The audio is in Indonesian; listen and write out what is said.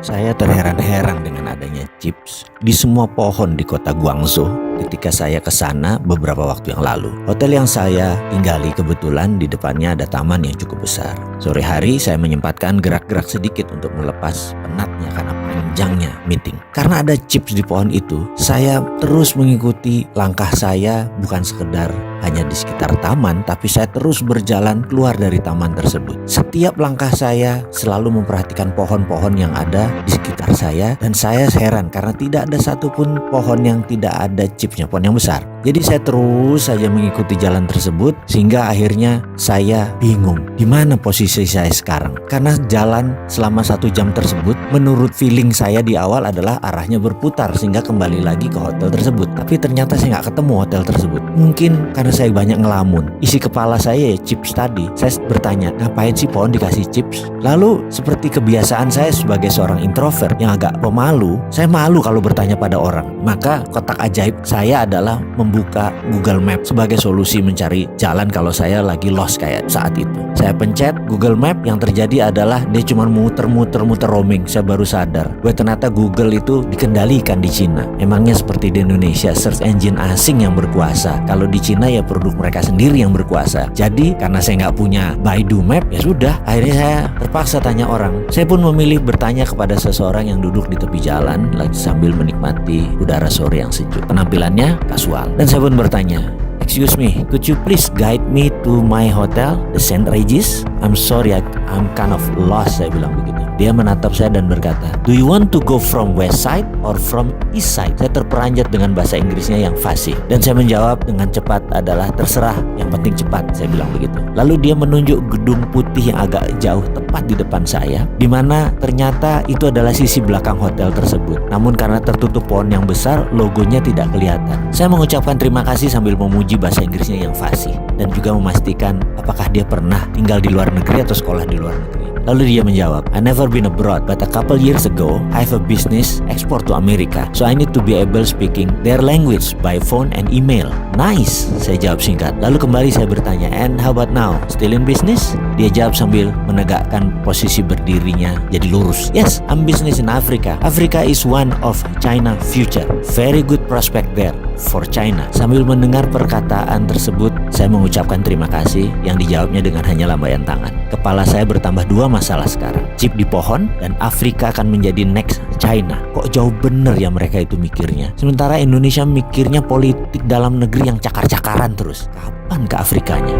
Saya terheran-heran dengan adanya chips di semua pohon di kota Guangzhou ketika saya ke sana beberapa waktu yang lalu. Hotel yang saya tinggali kebetulan di depannya ada taman yang cukup besar. Sore hari saya menyempatkan gerak-gerak sedikit untuk melepas penatnya karena panjangnya meeting. Karena ada chips di pohon itu, saya terus mengikuti langkah saya bukan sekedar hanya di sekitar taman, tapi saya terus berjalan keluar dari taman tersebut. Setiap langkah saya selalu memperhatikan pohon-pohon yang ada di sekitar saya, dan saya heran karena tidak ada satupun pohon yang tidak ada chipsnya, pohon yang besar. Jadi saya terus saja mengikuti jalan tersebut sehingga akhirnya saya bingung di mana posisi saya sekarang. Karena jalan selama 1 jam tersebut menurut feeling saya di awal adalah arahnya berputar sehingga kembali lagi ke hotel tersebut. Tapi ternyata saya nggak ketemu hotel tersebut. Mungkin karena saya banyak ngelamun. Isi kepala saya ya chips tadi. Saya bertanya, ngapain sih pohon dikasih chips? Lalu seperti kebiasaan saya sebagai seorang introvert yang agak pemalu, saya malu kalau bertanya pada orang. Maka kotak ajaib saya adalah membuka Google Map sebagai solusi mencari jalan kalau saya lagi lost kayak saat itu. Saya pencet Google Map, yang terjadi adalah dia cuma muter-muter roaming. Saya baru sadar bahwa ternyata Google itu dikendalikan di Cina. Emangnya seperti di Indonesia search engine asing yang berkuasa. Kalau di Cina ya produk mereka sendiri yang berkuasa. Jadi karena saya nggak punya Baidu Map, ya sudah, akhirnya saya terpaksa tanya orang. Saya pun memilih bertanya kepada seseorang yang duduk di tepi jalan lagi sambil menikmati udara sore yang sejuk. Penampilannya kasual. Dan saya pun bertanya, "Excuse me, could you please guide me to my hotel, the St. Regis? I'm sorry, I'm kind of lost," saya bilang begitu. Dia menatap saya dan berkata, "Do you want to go from west side or from east side?" Saya terperanjat dengan bahasa Inggrisnya yang fasih. Dan saya menjawab dengan cepat adalah, "Terserah, yang penting cepat," saya bilang begitu. Lalu dia menunjuk gedung putih yang agak jauh tepat di depan saya, di mana ternyata itu adalah sisi belakang hotel tersebut. Namun karena tertutup pohon yang besar, logonya tidak kelihatan. Saya mengucapkan terima kasih sambil memuji bahasa Inggrisnya yang fasih dan juga memastikan apakah dia pernah tinggal di luar negeri atau sekolah di luar negeri. Lalu dia menjawab, "I never been abroad, but a couple years ago I have a business export to America, so I need to be able speaking their language by phone and email." "Nice," saya jawab singkat. Lalu kembali saya bertanya, "And how about now? Still in business?" Dia jawab sambil menegakkan posisi berdirinya jadi lurus. "Yes, I'm business in Africa. Africa is one of China future. Very good prospect there for China." Sambil mendengar perkataan tersebut, saya mengucapkan terima kasih yang dijawabnya dengan hanya lambaian tangan. Kepala saya bertambah 2 masalah sekarang. Chip di pohon dan Afrika akan menjadi next China. Kok jauh bener ya mereka itu mikirnya. Sementara Indonesia mikirnya politik dalam negeri yang cakar-cakaran terus. Kapan ke Afrikanya?